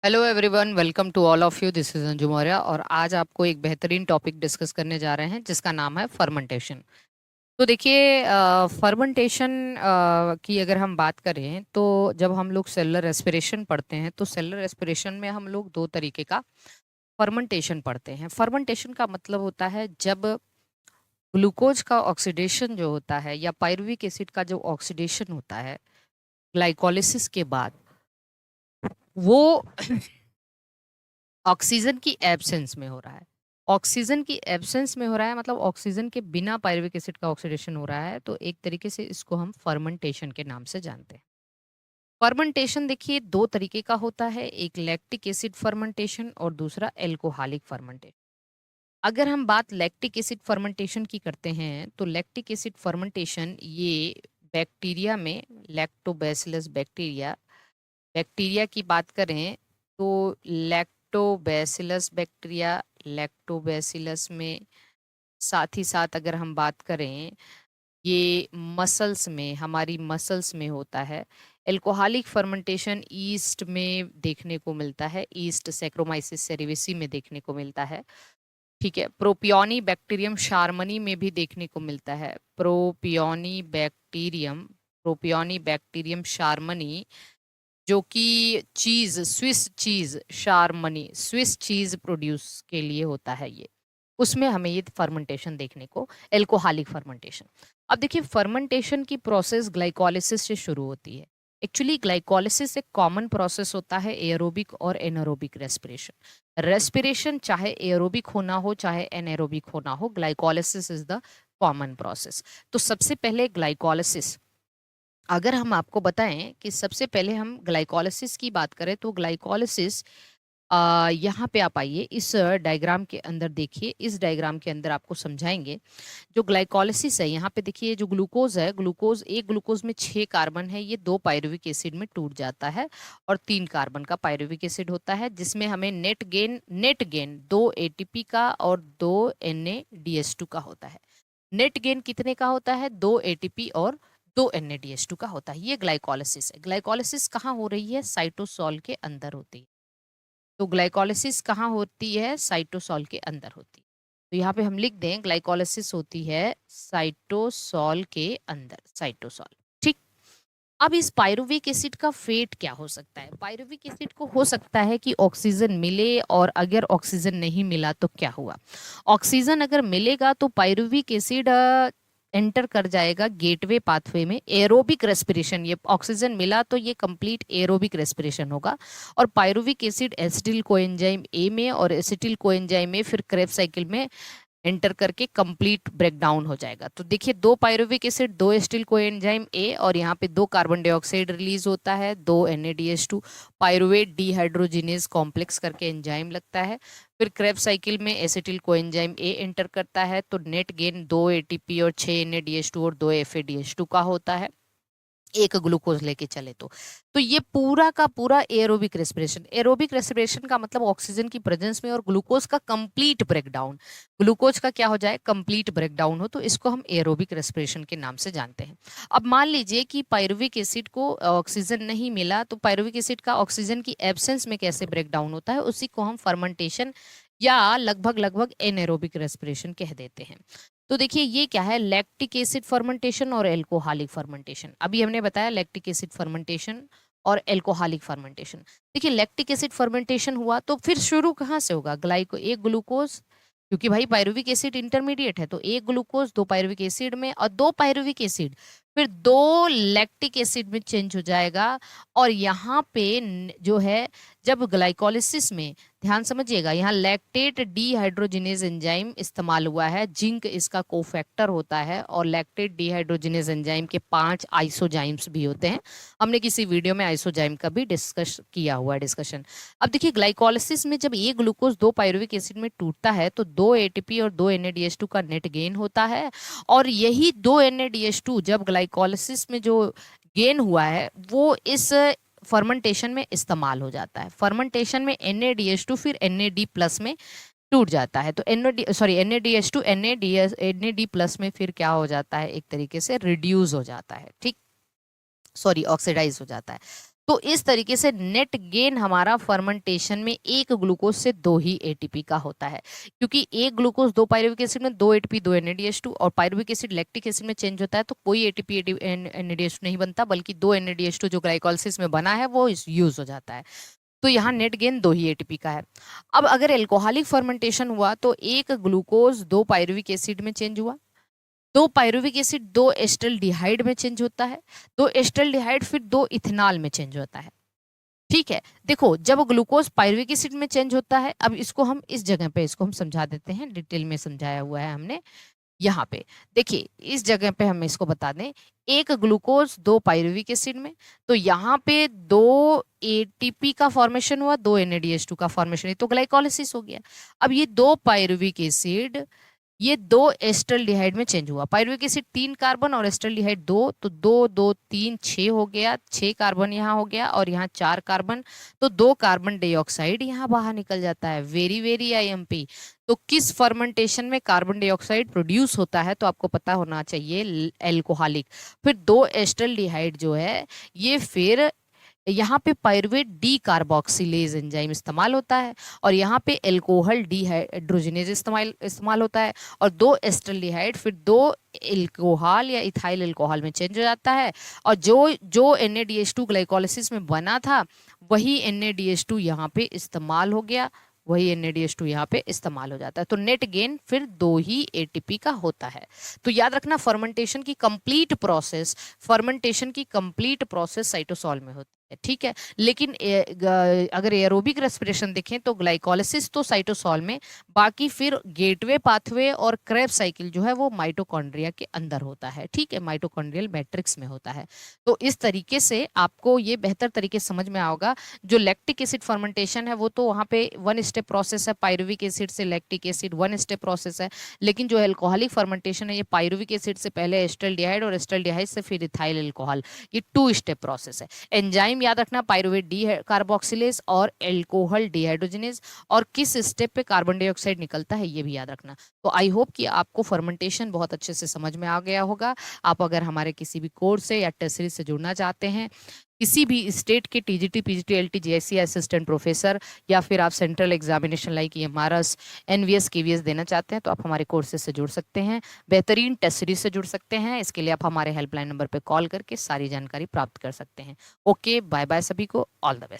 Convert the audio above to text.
Hello everyone, welcome to all of you. This is Anju Maurya और आज आपको एक बेहतरीन टॉपिक डिस्कस करने जा रहे हैं जिसका नाम है फर्मेंटेशन। तो देखिए, फर्मेंटेशन की अगर हम बात करें तो जब हम लोग सेलुलर रेस्पिरेशन पढ़ते हैं तो सेलुलर रेस्पिरेशन में हम लोग दो तरीके का फर्मेंटेशन पढ़ते हैं। फर्मेंटेशन का मतलब होता है जब ग्लूकोज का ऑक्सीडेशन जो होता है या पायरुविक एसिड का जो ऑक्सीडेशन होता है ग्लाइकोलिसिस के बाद, वो ऑक्सीजन की एब्सेंस में हो रहा है। ऑक्सीजन की एब्सेंस में हो रहा है मतलब ऑक्सीजन के बिना पायरुविक एसिड का ऑक्सीडेशन हो रहा है, तो एक तरीके से इसको हम फर्मेंटेशन के नाम से जानते हैं। फर्मेंटेशन देखिए दो तरीके का होता है, एक लैक्टिक एसिड फर्मेंटेशन और दूसरा एल्कोहलिक फर्मेंटेशन। अगर हम बात लैक्टिक एसिड फर्मेंटेशन की करते हैं तो लैक्टिक एसिड फर्मेंटेशन ये बैक्टीरिया में लैक्टोबैसिलस बैक्टीरिया बैक्टीरिया की बात करें तो लैक्टोबैसिलस बैक्टीरिया, लैक्टोबैसिलस में साथ ही साथ अगर हम बात करें ये मसल्स में, हमारी मसल्स में होता है। एल्कोहलिक फर्मेंटेशन ईस्ट में देखने को मिलता है, ईस्ट सैक्रोमाइसिस सेरेविसी में देखने को मिलता है। ठीक है, प्रोपियोनी बैक्टीरियम शार्मनी में भी देखने को मिलता है। प्रोपियोनी बैक्टीरियम शार्मनी, जो कि चीज, Swiss cheese शार्मनी, Swiss cheese produce के लिए होता है ये, उसमें हमें ये फर्मेंटेशन देखने को, एल्कोहलिक फर्मेंटेशन। अब देखिए, फर्मेंटेशन की प्रोसेस ग्लाइकोलिसिस से शुरू होती है। एक्चुअली ग्लाइकोलिसिस एक कॉमन प्रोसेस होता है एरोबिक और एनारोबिक रेस्पिरेशन। रेस्पिरेशन चाहे एरोबिक होना हो चाहे एनारोबिक होना हो, glycolysis is the common process. तो सबसे पहले ग्लाइकोलिसिस, अगर हम आपको बताएं कि सबसे पहले हम ग्लाइकोलिसिस की बात करें तो ग्लाइकोलिसिस, यहाँ पे आप आइए, इस डायग्राम के अंदर देखिए, इस डायग्राम के अंदर आपको समझाएंगे जो ग्लाइकोलिसिस है। यहाँ पे देखिए, जो ग्लूकोज है, ग्लूकोज, एक ग्लूकोज में 6 कार्बन है, ये 2 पायरुविक एसिड में टूट जाता है और 3 कार्बन का पायरुविक एसिड होता है, जिसमें हमें नेट गेन 2 एटीपी का और 2 NADH2 का होता है। नेट गेन कितने का होता है? 2 एटीपी और 2 NADH2 का होता है। ये ग्लाइकोलिसिस है। ग्लाइकोलिसिस कहाँ हो रही है? साइटोसॉल के अंदर होती है। तो ग्लाइकोलिसिस कहाँ होती है? साइटोसॉल के अंदर होती है। तो यहाँ पे हम लिख दें ग्लाइकोलिसिस होती है साइटोसॉल के अंदर, साइटोसॉल। ठीक। अब इस पायरुविक एसिड का फेट क्या हो सकता है? पायरुविक एसिड को हो सकता है कि ऑक्सीजन मिले, और अगर ऑक्सीजन नहीं मिला तो क्या हुआ? ऑक्सीजन अगर मिलेगा तो पायरुविक एसिड एंटर कर जाएगा गेटवे पाथवे में, एरोबिक रेस्पिरेशन। ये ऑक्सीजन मिला तो ये कंप्लीट एरोबिक रेस्पिरेशन होगा, और pyruvic acid acetyl coenzyme A में और एसिटिल कोएंजाइम में फिर क्रेब्स साइकिल में एंटर करके कंप्लीट ब्रेकडाउन हो जाएगा। तो देखिए, 2 pyruvic acid, 2 acetyl coenzyme A, और यहाँ पे 2 कार्बन डाइऑक्साइड रिलीज होता है, 2 NADH2, पायरुवेट डीहाइड्रोजिनेज कॉम्प्लेक्स करके एंजाइम लगता है। फिर क्रेब्स साइकिल में एसिटिल कोएंजाइम ए एंटर करता है, तो नेट गेन 2 ATP और 6 NADH2 और 2 FADH2 का होता है, एक ग्लूकोज लेके चले तो ये पूरा का पूरा एरोबिक रेस्पिरेशन। एरोबिक रेस्पिरेशन का मतलब ऑक्सीजन की प्रेजेंस में और ग्लूकोज का कंप्लीट ब्रेकडाउन, ग्लूकोज का क्या हो जाए? कंप्लीट ब्रेकडाउन हो, तो इसको हम एरोबिक रेस्पिरेशन के नाम से जानते हैं। अब मान लीजिए कि पायरुविक एसिड को ऑक्सीजन नहीं मिला, तो पायरुविक एसिड का ऑक्सीजन की एब्सेंस में कैसे ब्रेकडाउन होता है, उसी को हम फर्मेंटेशन या लगभग लगभग एनएरोबिक रेस्पिरेशन कह देते हैं। तो देखिए, ये क्या है? लैक्टिक एसिड फर्मेंटेशन और एल्कोहलिक फर्मेंटेशन। अभी हमने बताया लैक्टिक एसिड फर्मेंटेशन और एल्कोहलिक फर्मेंटेशन। देखिए, लैक्टिक एसिड फर्मेंटेशन हुआ तो फिर शुरू कहाँ से होगा? एक ग्लूकोज, क्योंकि भाई पायरुविक एसिड इंटरमीडिएट है, तो एक ग्लूकोज 2 पायरुविक एसिड में, और 2 पायरुविक एसिड फिर 2 लैक्टिक एसिड में चेंज हो जाएगा। और यहाँ पे जो है, जब ग्लाइकोलिसिस में, ध्यान समझिएगा, यहाँ लैक्टेट डीहाइड्रोजिनेज एंजाइम इस्तेमाल हुआ है, जिंक इसका कोफैक्टर होता है, और लैक्टेट डीहाइड्रोजिनेज एंजाइम के 5 आइसोजाइम्स भी होते हैं। हमने किसी वीडियो में आइसोजाइम का भी डिस्कस किया हुआ है, डिस्कशन। अब देखिए, ग्लाइकोलिसिस में जब ये ग्लूकोज 2 पायरुविक एसिड में टूटता है तो 2 ATP और 2 NADH2 का नेट गेन होता है, और यही 2 NADH2 जब ग्लाइकोलिसिस में जो गेन हुआ है वो इस फर्मेंटेशन में इस्तेमाल हो जाता है। फर्मेंटेशन में NADH2 फिर NAD प्लस में टूट जाता है, तो NADH2 NAD प्लस में फिर क्या हो जाता है? एक तरीके से रिड्यूस हो जाता है, ठीक, सॉरी, ऑक्सीडाइज हो जाता है। तो इस तरीके से नेट गेन हमारा फर्मेंटेशन में एक ग्लूकोज से 2 ही एटीपी का होता है, क्योंकि एक ग्लूकोज 2 पायरुविक एसिड में 2 एटीपी 2 NADH2, और पायरुविक एसिड लैक्टिक एसिड में चेंज होता है तो कोई एटीपी NADH2 नहीं बनता, बल्कि 2 NADH2 जो ग्लाइकोलाइसिस में बना है वो यूज हो जाता है। तो यहाँ नेट गेन 2 ही एटीपी का है। अब अगर एल्कोहलिक फर्मेंटेशन हुआ तो एक ग्लूकोज 2 पायरुविक एसिड में चेंज हुआ, 2 पायरुविक एसिड 2 एस्टल्डिहाइड में चेंज होता है, 2 एस्टल्डिहाइड फिर 2 इथेनॉल में चेंज होता है। ठीक है, देखो जब ग्लूकोज पायरुविक एसिड में चेंज होता है, अब इसको हम इस जगह पे इसको हम समझा देते हैं, डिटेल में समझाया हुआ है हमने यहाँ पे। देखिए इस जगह पे हम इसको बता दें, एक ग्लूकोज 2 पायरुविक एसिड में, तो यहाँ पे 2 एटीपी का फॉर्मेशन हुआ, 2 NADH2 का फॉर्मेशन, तो ग्लाइकोलाइसिस हो गया। अब ये 2 पायरुविक एसिड ये 2 एस्टल्डिहाइड में चेंज हुआ, पायरुविक एसिड 3 कार्बन और एस्टल्डिहाइड 2, तो 2 2 3 6 हो गया, 6 कार्बन यहाँ हो गया और यहाँ 4 कार्बन, तो 2 कार्बन डाइऑक्साइड यहाँ बाहर निकल जाता है। Very very IMP। तो किस फर्मेंटेशन में कार्बन डाइऑक्साइड प्रोड्यूस होता है, तो आपको पता होना चाहिए एल्कोहलिक। फिर 2 एस्टल्डिहाइड जो है ये फिर यहाँ पे पायरुवेट डी कार्बोक्सिलेज एंजाइम इस्तेमाल होता है, और यहाँ पे एल्कोहल डीहाइड्रोजिनेज इस्तेमाल होता है, और 2 एस्टल्डिहाइड फिर 2 एल्कोहल या इथाइल एल्कोहल में चेंज हो जाता है, और जो NADH2 ग्लाइकोलाइसिस में बना था वही NADH2 यहाँ पे इस्तेमाल हो गया, वही NADH2 यहाँ पे इस्तेमाल हो जाता है। तो नेट गेन फिर 2 ही एटीपी का होता है। तो याद रखना फर्मेंटेशन की कंप्लीट प्रोसेस साइटोसॉल में होती है, ठीक है। लेकिन अगर एरोबिक रेस्पिरेशन देखें तो ग्लाइकोलाइसिस तो साइटोसॉल में, बाकी फिर गेटवे पाथवे और क्रेब्स साइकिल जो है वो माइटोकॉन्ड्रिया के अंदर होता है, ठीक है, माइटोकॉन्ड्रियल मैट्रिक्स में होता है। तो इस तरीके से आपको ये बेहतर तरीके से समझ में आओगा। जो लैक्टिक एसिड फर्मेंटेशन है वो तो वहाँ पे 1 स्टेप प्रोसेस है, पायरुविक एसिड से लैक्टिक एसिड 1 स्टेप प्रोसेस है। लेकिन जो एल्कोहलिक फर्मेंटेशन है ये पायरुविक एसिड से पहले एस्टल्डिहाइड और एस्टल्डिहाइड से फिर इथाइल एल्कोहल, ये 2 स्टेप प्रोसेस है। एंजाइम याद रखना पायरुवेट डी कार्बोक्सिलेज और एल्कोहल डिहाइड्रोजिनेज, और किस स्टेप पे कार्बन डाइऑक्साइड निकलता है ये भी याद रखना। तो आई होप कि आपको फर्मेंटेशन बहुत अच्छे से समझ में आ गया होगा। आप अगर हमारे किसी भी कोर्स से या टेस्ट सीरीज से जुड़ना चाहते हैं, किसी भी स्टेट के TGT PGT LT JSC assistant professor, या फिर आप central examination like MRS NVS KVS देना चाहते हैं, तो आप हमारे कोर्सेज से जुड़ सकते हैं, बेहतरीन टेस्ट सीरीज से जुड़ सकते हैं। इसके लिए आप हमारे हेल्पलाइन नंबर पर कॉल करके सारी जानकारी प्राप्त कर सकते हैं। ओके, बाय बाय सभी को, ऑल द बेस्ट।